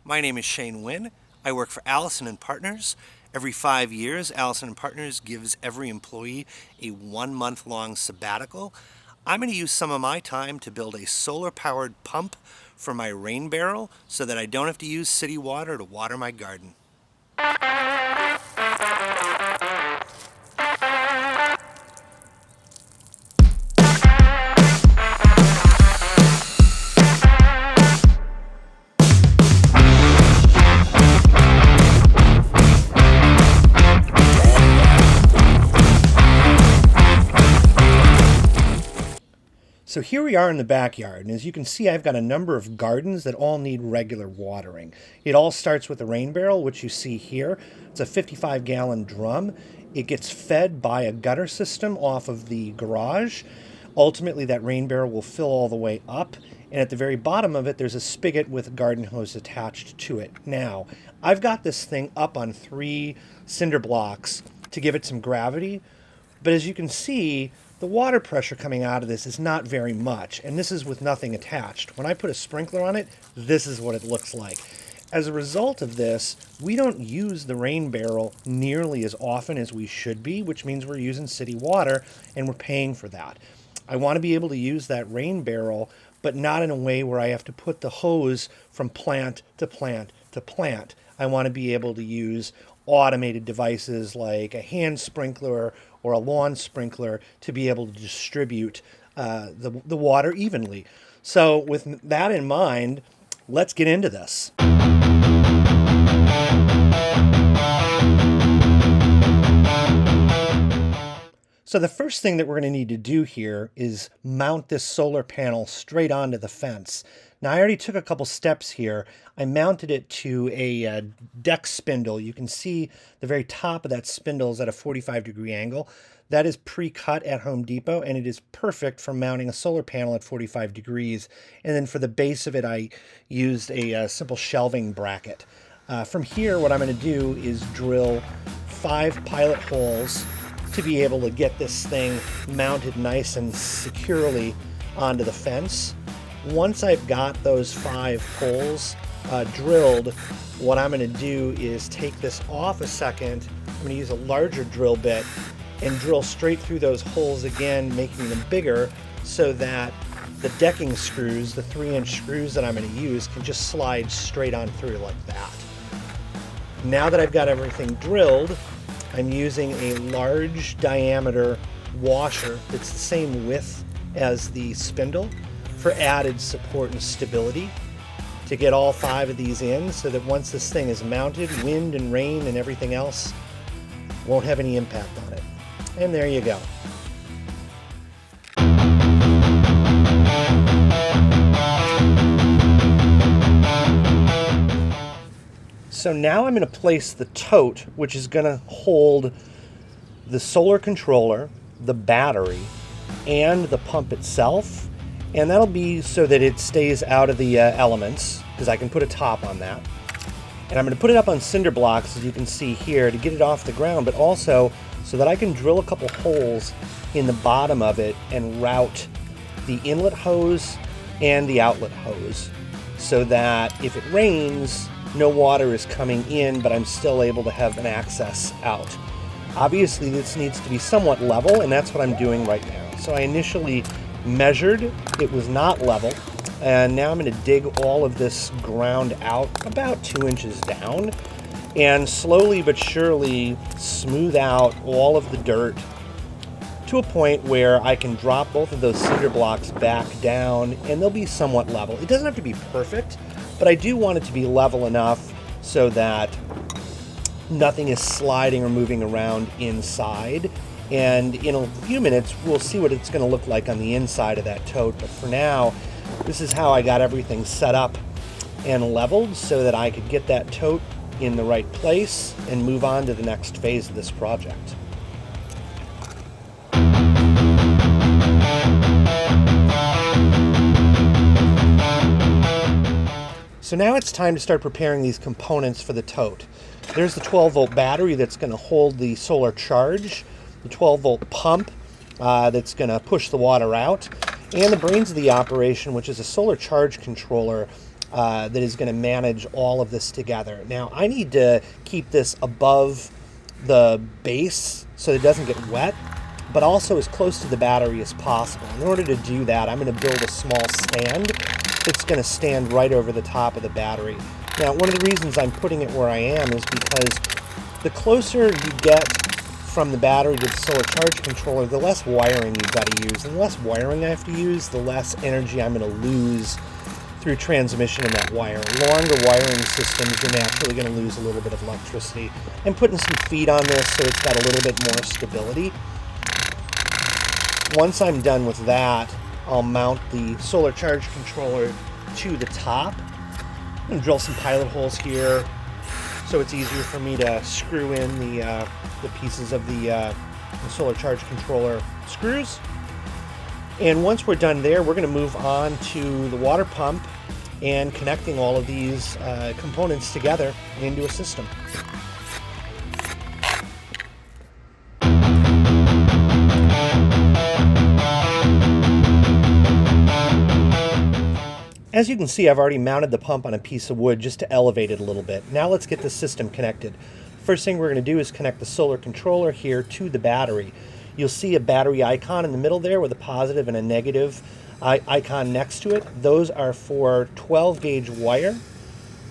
My name is Shane Wynn. I work for Allison+Partners. Every 5 years, Allison+Partners gives every employee a 1-month-long sabbatical. I'm going to use some of my time to build a solar-powered pump for my rain barrel so that I don't have to use city water to water my garden. So here we are in the backyard, and as you can see, I've got a number of gardens that all need regular watering. It all starts with the rain barrel, which you see here. It's a 55-gallon drum. It gets fed by a gutter system off of the garage. Ultimately, that rain barrel will fill all the way up, and at the very bottom of it, there's a spigot with a garden hose attached to it. Now, I've got this thing up on 3 cinder blocks to give it some gravity, but as you can see, the water pressure coming out of this is not very much, and this is with nothing attached. When I put a sprinkler on it, this is what it looks like. As a result of this, we don't use the rain barrel nearly as often as we should be, which means we're using city water, and we're paying for that. I want to be able to use that rain barrel, but not in a way where I have to put the hose from plant to plant to plant. I want to be able to use automated devices like a hand sprinkler or a lawn sprinkler to be able to distribute the water evenly. So with that in mind, let's get into this. So the first thing that we're going to need to do here is mount this solar panel straight onto the fence. Now I already took a couple steps here. I mounted it to a deck spindle. You can see the very top of that spindle is at a 45-degree angle. That is pre-cut at Home Depot, and it is perfect for mounting a solar panel at 45 degrees. And then for the base of it, I used a simple shelving bracket. From here, what I'm going to do is drill 5 pilot holes to be able to get this thing mounted nice and securely onto the fence. Once I've got those 5 holes drilled, what I'm going to do is take this off a second. I'm going to use a larger drill bit and drill straight through those holes again, making them bigger so that the decking screws, the 3-inch screws that I'm going to use, can just slide straight on through like that. Now that I've got everything drilled, I'm using a large diameter washer that's the same width as the spindle for added support and stability to get all 5 of these in so that once this thing is mounted, wind and rain and everything else won't have any impact on it. And there you go. So now I'm going to place the tote, which is going to hold the solar controller, the battery, and the pump itself. And that'll be so that it stays out of the elements, because I can put a top on that. And I'm going to put it up on cinder blocks, as you can see here, to get it off the ground, but also so that I can drill a couple holes in the bottom of it and route the inlet hose and the outlet hose so that if it rains, no water is coming in, but I'm still able to have an access out. Obviously, this needs to be somewhat level, and that's what I'm doing right now. So I initially measured, it was not level, and now I'm going to dig all of this ground out about 2 inches down and slowly but surely smooth out all of the dirt to a point where I can drop both of those cinder blocks back down and they'll be somewhat level. It doesn't have to be perfect, but I do want it to be level enough so that nothing is sliding or moving around inside. And in a few minutes, we'll see what it's going to look like on the inside of that tote. But for now, this is how I got everything set up and leveled so that I could get that tote in the right place and move on to the next phase of this project. So now it's time to start preparing these components for the tote. There's the 12-volt battery that's going to hold the solar charge, the 12-volt pump that's going to push the water out, and the brains of the operation, which is a solar charge controller that is going to manage all of this together. Now, I need to keep this above the base so it doesn't get wet, but also as close to the battery as possible. In order to do that, I'm going to build a small stand that's going to stand right over the top of the battery. Now, one of the reasons I'm putting it where I am is because the closer you get from the battery to the solar charge controller, the less wiring you've got to use. And the less wiring I have to use, the less energy I'm going to lose through transmission in that wire. Longer wiring systems, you're naturally going to lose a little bit of electricity. I'm putting some feet on this so it's got a little bit more stability. Once I'm done with that, I'll mount the solar charge controller to the top. I'm going to drill some pilot holes here so it's easier for me to screw in the pieces of the solar charge controller screws. And once we're done there, we're going to move on to the water pump and connecting all of these components together into a system. As you can see, I've already mounted the pump on a piece of wood just to elevate it a little bit. Now let's get the system connected. First thing we're going to do is connect the solar controller here to the battery. You'll see a battery icon in the middle there with a positive and a negative icon next to it. Those are for 12 gauge wire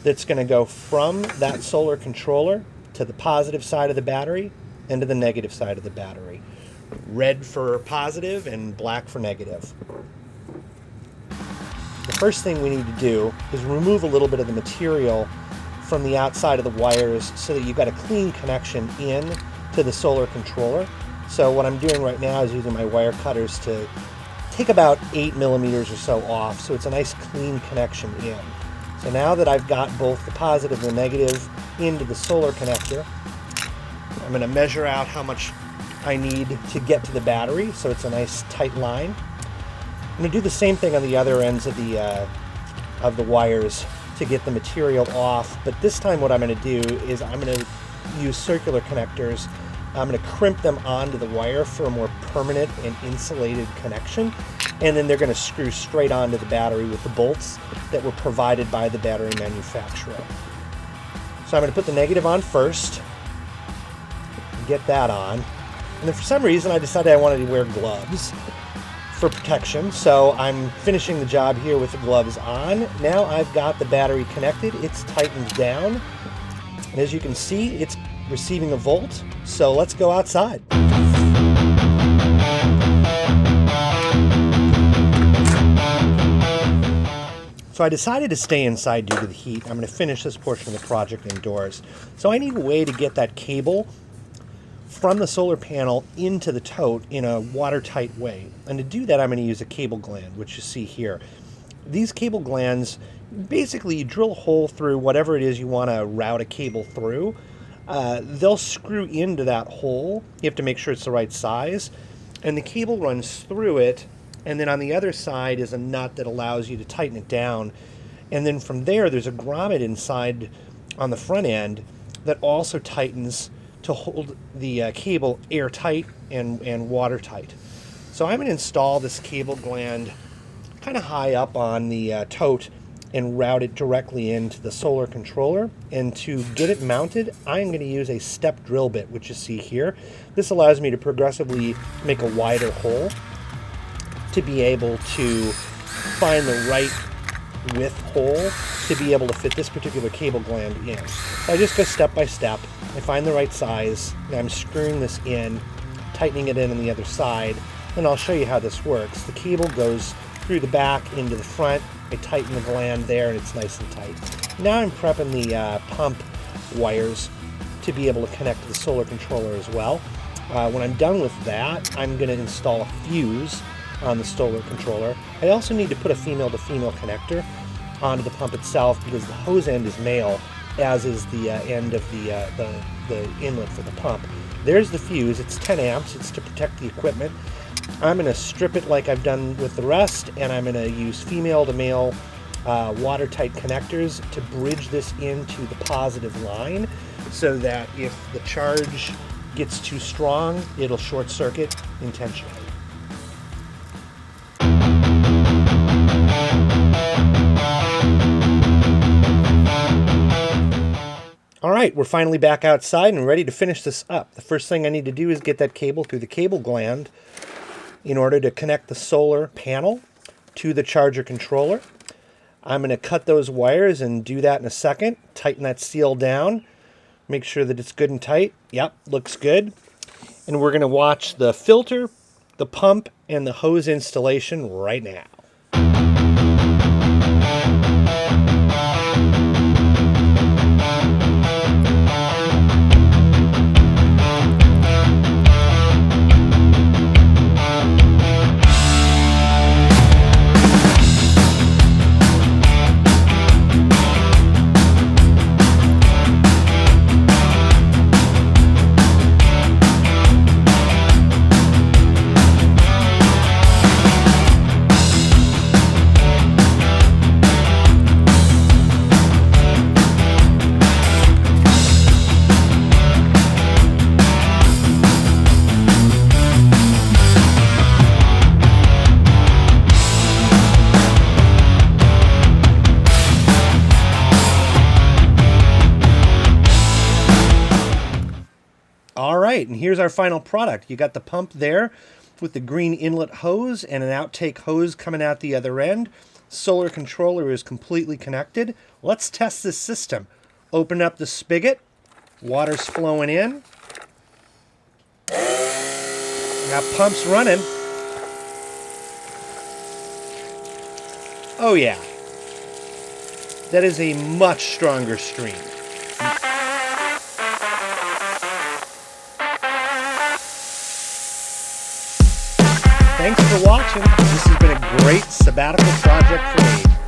that's going to go from that solar controller to the positive side of the battery and to the negative side of the battery. Red for positive and black for negative. The first thing we need to do is remove a little bit of the material from the outside of the wires so that you've got a clean connection in to the solar controller. So what I'm doing right now is using my wire cutters to take about 8 millimeters or so off so it's a nice clean connection in. So now that I've got both the positive and the negative into the solar connector, I'm going to measure out how much I need to get to the battery so it's a nice tight line. I'm going to do the same thing on the other ends of the wires to get the material off, but this time what I'm going to do is I'm going to use circular connectors. I'm going to crimp them onto the wire for a more permanent and insulated connection, and then they're going to screw straight onto the battery with the bolts that were provided by the battery manufacturer. So I'm going to put the negative on first, get that on, and then for some reason I decided I wanted to wear gloves for protection, so I'm finishing the job here with the gloves on. Now I've got the battery connected, it's tightened down, and as you can see, it's receiving a volt, so let's go outside. So I decided to stay inside due to the heat. I'm going to finish this portion of the project indoors. So I need a way to get that cable from the solar panel into the tote in a watertight way. And to do that, I'm going to use a cable gland, which you see here. These cable glands, basically you drill a hole through whatever it is you want to route a cable through. They'll screw into that hole. You have to make sure it's the right size. And the cable runs through it. And then on the other side is a nut that allows you to tighten it down. And then from there, there's a grommet inside on the front end that also tightens to hold the cable airtight and watertight. So I'm going to install this cable gland kind of high up on the tote and route it directly into the solar controller. And to get it mounted, I'm going to use a step drill bit, which you see here. This allows me to progressively make a wider hole to be able to find the right width hole to be able to fit this particular cable gland in. So I just go step by step. I find the right size, and I'm screwing this in, tightening it in on the other side, and I'll show you how this works. The cable goes through the back into the front. I tighten the gland there, and it's nice and tight. Now I'm prepping the pump wires to be able to connect to the solar controller as well. When I'm done with that, I'm going to install a fuse on the solar controller. I also need to put a female-to-female connector onto the pump itself because the hose end is male, as is the end of the inlet for the pump. There's the fuse. It's 10 amps. It's to protect the equipment. I'm going to strip it like I've done with the rest, and I'm going to use female-to-male watertight connectors to bridge this into the positive line so that if the charge gets too strong, it'll short circuit intentionally. right, we're finally back outside and ready to finish this up. The first thing I need to do is get that cable through the cable gland in order to connect the solar panel to the charger controller. I'm going to cut those wires and do that in a second. Tighten that seal down. Make sure that it's good and tight. Yep, looks good. And we're going to watch the filter, the pump, and the hose installation right now. All right, and here's our final product. You got the pump there with the green inlet hose and an outtake hose coming out the other end. Solar controller is completely connected. Let's test this system. Open up the spigot. Water's flowing in. Got pumps running. Oh yeah. That is a much stronger stream. Thanks for watching. This has been a great sabbatical project for me.